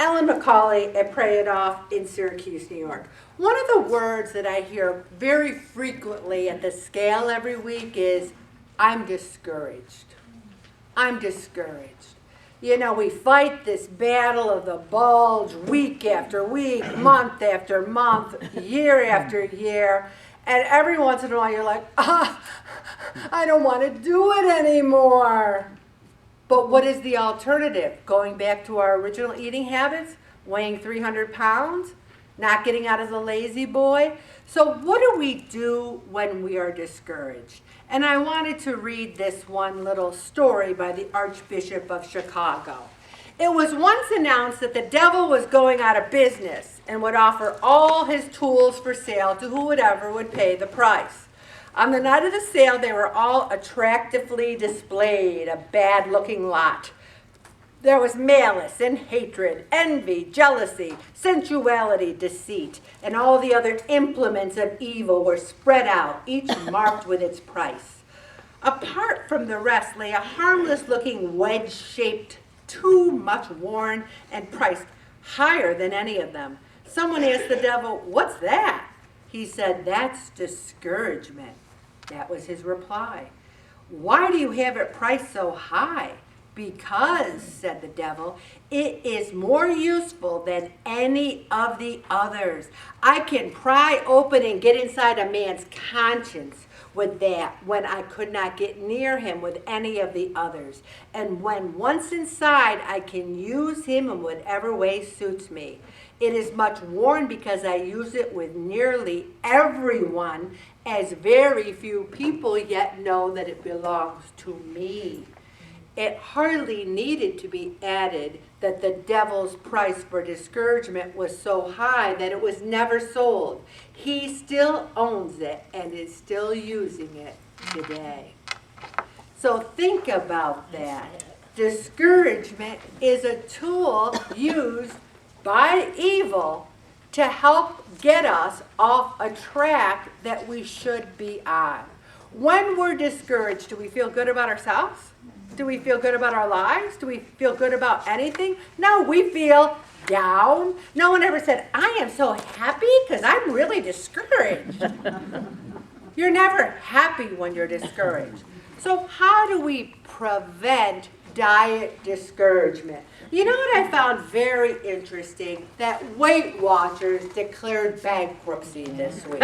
Ellen McCauley at Pray It Off in Syracuse, New York. One of the words that I hear very frequently at the scale every week is, I'm discouraged. I'm discouraged. You know, we fight this battle of the bulge week after week, month after month, year after year, and every once in a while you're like, I don't want to do it anymore. But what is the alternative? Going back to our original eating habits, weighing 300 pounds, not getting out of the lazy boy. So what do we do when we are discouraged? And I wanted to read this one little story by the Archbishop of Chicago. It was once announced that the devil was going out of business and would offer all his tools for sale to whoever would pay the price. On the night of the sale, they were all attractively displayed, a bad-looking lot. There was malice and hatred, envy, jealousy, sensuality, deceit, and all the other implements of evil were spread out, each marked with its price. Apart from the rest lay a harmless-looking wedge-shaped, too much worn, and priced higher than any of them. Someone asked the devil, "What's that?" He said, "That's discouragement." That was his reply. "Why do you have it priced so high?" "Because," said the devil, "it is more useful than any of the others. I can pry open and get inside a man's conscience with that when I could not get near him with any of the others. And when once inside, I can use him in whatever way suits me. It is much worn because I use it with nearly everyone, as very few people yet know that it belongs to me." It hardly needed to be added that the devil's price for discouragement was so high that it was never sold. He still owns it and is still using it today. So think about that. Discouragement is a tool used by evil to help get us off a track that we should be on. When we're discouraged, do we feel good about ourselves? Do we feel good about our lives? Do we feel good about anything? No, we feel down. No one ever said, "I am so happy because I'm really discouraged." You're never happy when you're discouraged. So how do we prevent diet discouragement? You know what I found very interesting? That Weight Watchers declared bankruptcy this week.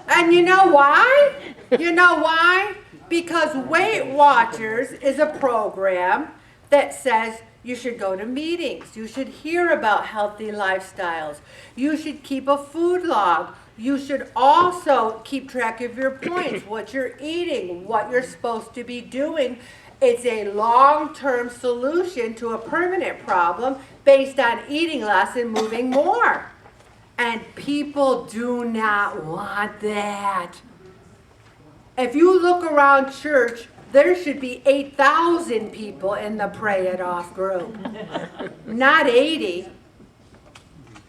And you know why? You know why? Because Weight Watchers is a program that says you should go to meetings, you should hear about healthy lifestyles, you should keep a food log, you should also keep track of your points, what you're eating, what you're supposed to be doing. It's a long-term solution to a permanent problem based on eating less and moving more. And people do not want that. If you look around church, there should be 8,000 people in the Pray It Off group, not 80.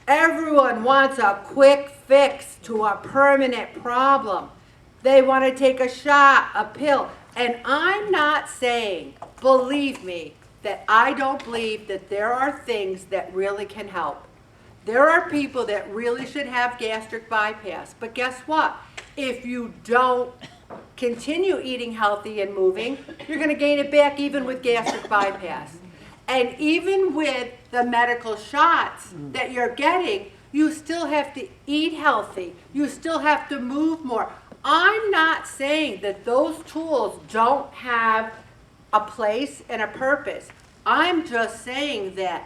Everyone wants a quick fix to a permanent problem. They want to take a shot, a pill. And I'm not saying, believe me, that I don't believe that there are things that really can help. There are people that really should have gastric bypass. But guess what? If you don't continue eating healthy and moving, you're going to gain it back even with gastric bypass. And even with the medical shots that you're getting, you still have to eat healthy. You still have to move more. I'm not saying that those tools don't have a place and a purpose. I'm just saying that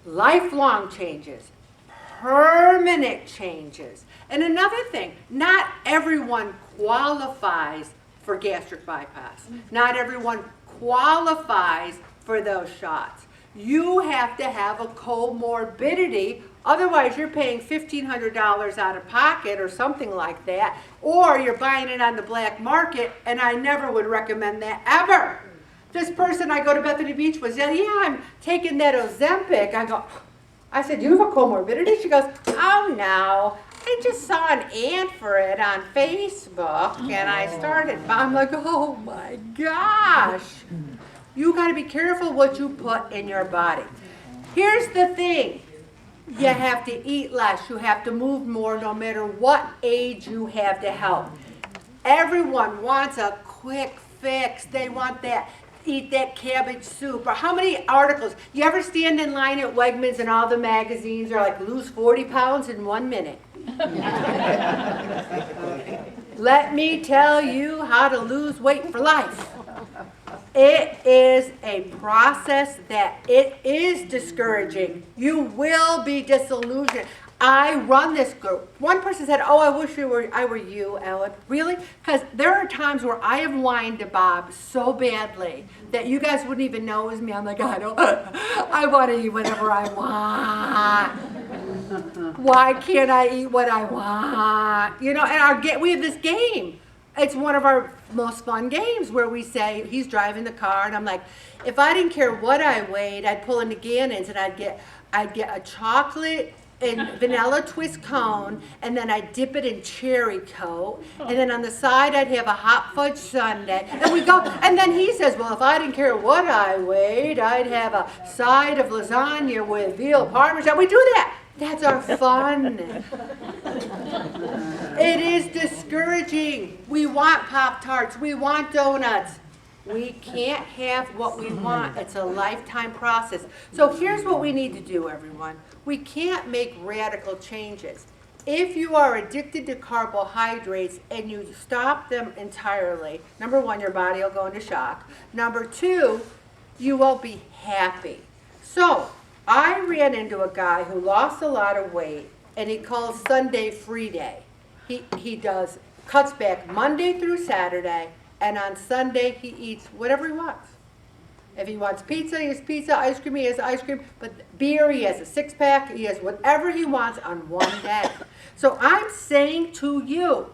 lifelong changes, permanent changes. And another thing, not everyone qualifies for gastric bypass. Not everyone qualifies for those shots. You have to have a comorbidity, otherwise you're paying $1,500 out of pocket or something like that, or you're buying it on the black market, and I never would recommend that ever. This person I go to Bethany Beach with said, "Yeah, I'm taking that Ozempic." I said, "You have a comorbidity?" She goes, "Oh no, I just saw an ad for it on Facebook and I started." I'm like, oh my gosh. You got to be careful what you put in your body. Here's the thing. You have to eat less. You have to move more no matter what age you have to help. Everyone wants a quick fix. They want that, eat that cabbage soup. Or how many articles? You ever stand in line at Wegmans and all the magazines are like, lose 40 pounds in 1 minute? Let me tell you how to lose weight for life. It is a process that it is discouraging. You will be disillusioned. I run this group. One person said, oh, I wish I were you, Ellen. Really? Because there are times where I have whined to Bob so badly that you guys wouldn't even know it was me. I'm like, I want to eat whatever I want. Why can't I eat what I want? You know, and we have this game. It's one of our most fun games where we say, he's driving the car, and I'm like, if I didn't care what I weighed, I'd pull into Gannon's and I'd get a chocolate and vanilla twist cone, and then I'd dip it in cherry coat, and then on the side I'd have a hot fudge sundae, and we go, and then he says, well, if I didn't care what I weighed, I'd have a side of lasagna with veal parmesan. We do that. That's our fun. It is discouraging. We want Pop-Tarts. We want donuts. We can't have what we want. It's a lifetime process. So here's what we need to do, everyone. We can't make radical changes. If you are addicted to carbohydrates and you stop them entirely, number one, your body will go into shock. Number two, you won't be happy. So I ran into a guy who lost a lot of weight, and he calls Sunday free day. He cuts back Monday through Saturday, and on Sunday he eats whatever he wants. If he wants pizza, he has pizza. Ice cream, he has ice cream. But beer, he has a six-pack. He has whatever he wants on one day. So I'm saying to you,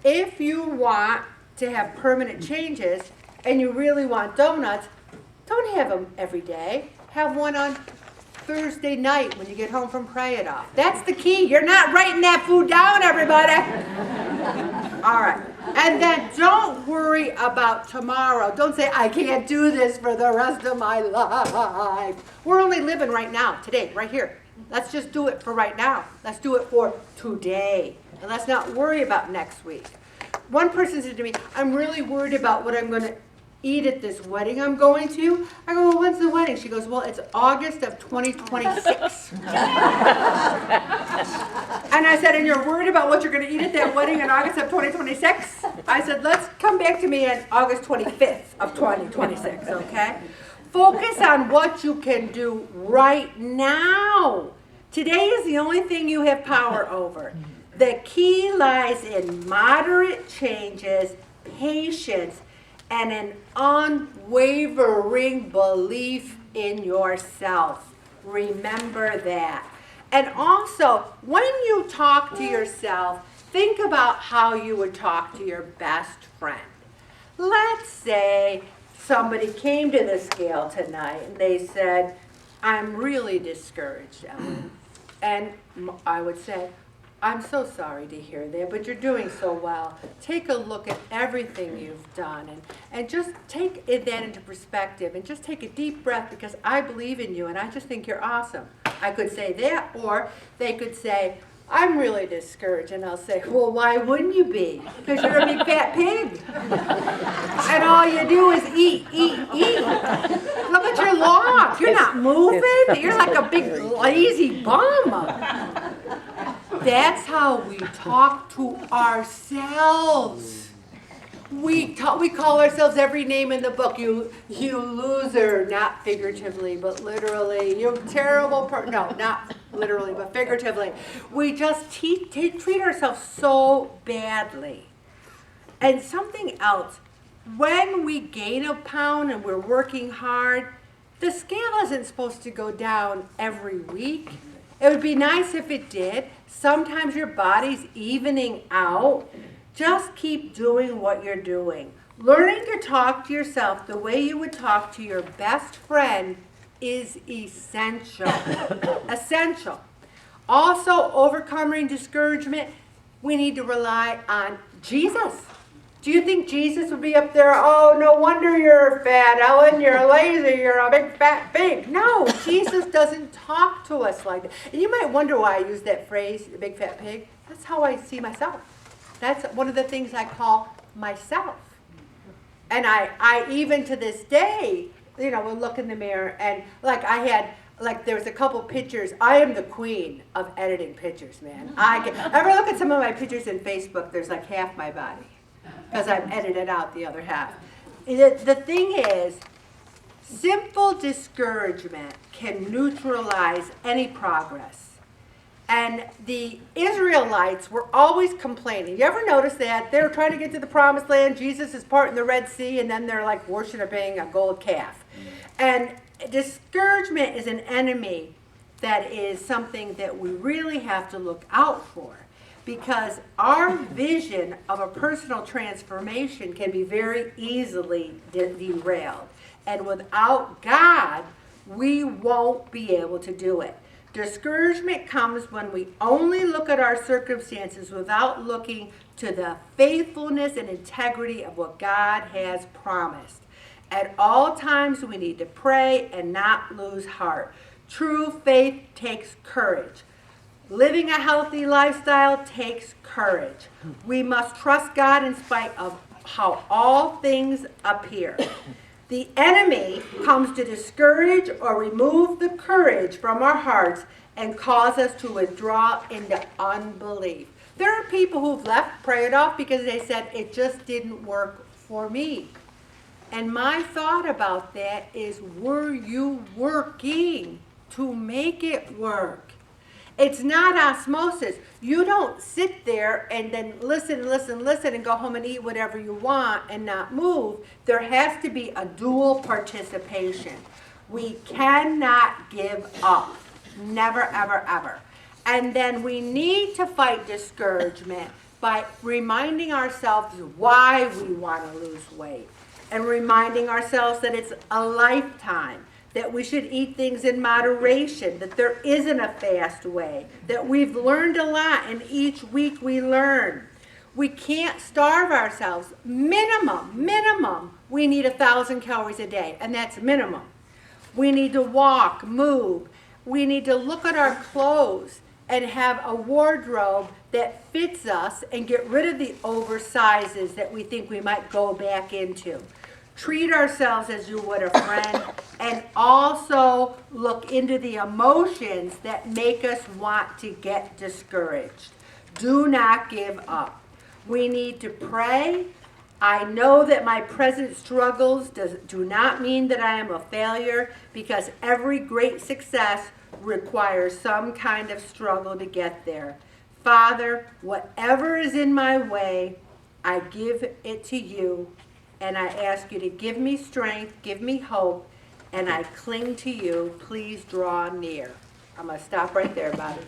if you want to have permanent changes and you really want donuts, don't have them every day. Have one on Thursday night when you get home from Pray It Off. That's the key. You're not writing that food down, everybody. All right. And then don't worry about tomorrow. Don't say, I can't do this for the rest of my life. We're only living right now, today, right here. Let's just do it for right now. Let's do it for today. And let's not worry about next week. One person said to me, I'm really worried about what I'm going to eat at this wedding I'm going to. I go, well, when's the wedding? She goes, well, it's August of 2026. And I said, and you're worried about what you're going to eat at that wedding in August of 2026? I said, let's come back to me on August 25th of 2026, okay? Focus on what you can do right now. Today is the only thing you have power over. The key lies in moderate changes, patience, and an unwavering belief in yourself. Remember that. And also, when you talk to yourself, think about how you would talk to your best friend. Let's say somebody came to the scale tonight and they said, I'm really discouraged, Ellen. And I would say, I'm so sorry to hear that, but you're doing so well. Take a look at everything you've done and just take that into perspective and just take a deep breath because I believe in you and I just think you're awesome. I could say that, or they could say, I'm really discouraged. And I'll say, well, why wouldn't you be? Because you're a big fat pig. And all you do is eat, eat, eat. Look at your log. You're not moving. You're like a big lazy bum. That's how we talk to ourselves. We call ourselves every name in the book. You loser, not figuratively, but literally. You terrible person. No, not literally, but figuratively. We just treat ourselves so badly. And something else, when we gain a pound and we're working hard, the scale isn't supposed to go down every week. It would be nice if it did. Sometimes your body's evening out. Just keep doing what you're doing. Learning to talk to yourself the way you would talk to your best friend is essential. Essential. Also, overcoming discouragement, we need to rely on Jesus. Do you think Jesus would be up there, oh, no wonder you're fat, Ellen, you're lazy, you're a big fat pig? No, Jesus doesn't talk to us like that. And you might wonder why I use that phrase, the big fat pig. That's how I see myself. That's one of the things I call myself. And I even to this day, will look in the mirror and there was a couple pictures. I am the queen of editing pictures, man. Ever look at some of my pictures in Facebook, there's like half my body. Because I've edited out the other half. The thing is, simple discouragement can neutralize any progress. And the Israelites were always complaining. You ever notice that? They were trying to get to the promised land. Jesus is parting the Red Sea, and then they're like worshiping a gold calf. And discouragement is an enemy that is something that we really have to look out for. Because our vision of a personal transformation can be very easily derailed. And without God, we won't be able to do it. Discouragement comes when we only look at our circumstances without looking to the faithfulness and integrity of what God has promised. At all times, we need to pray and not lose heart. True faith takes courage. Living a healthy lifestyle takes courage. We must trust God in spite of how all things appear. The enemy comes to discourage or remove the courage from our hearts and cause us to withdraw into unbelief. There are people who've left, prayed off because they said it just didn't work for me. And my thought about that is, were you working to make it work? It's not osmosis. You don't sit there and then listen and go home and eat whatever you want and not move. There has to be a dual participation. We cannot give up. Never, ever, ever. And then we need to fight discouragement by reminding ourselves why we want to lose weight and reminding ourselves that it's a lifetime. That we should eat things in moderation, that there isn't a fast way, that we've learned a lot and each week we learn. We can't starve ourselves. Minimum, we need 1,000 calories a day, and that's minimum. We need to walk, move. We need to look at our clothes and have a wardrobe that fits us and get rid of the oversizes that we think we might go back into. Treat ourselves as you would a friend, and also look into the emotions that make us want to get discouraged. Do not give up. We need to pray. I know that my present struggles do not mean that I am a failure, because every great success requires some kind of struggle to get there. Father, whatever is in my way, I give it to you. And I ask you to give me strength, give me hope, and I cling to you. Please draw near. I'm going to stop right there, Bobby.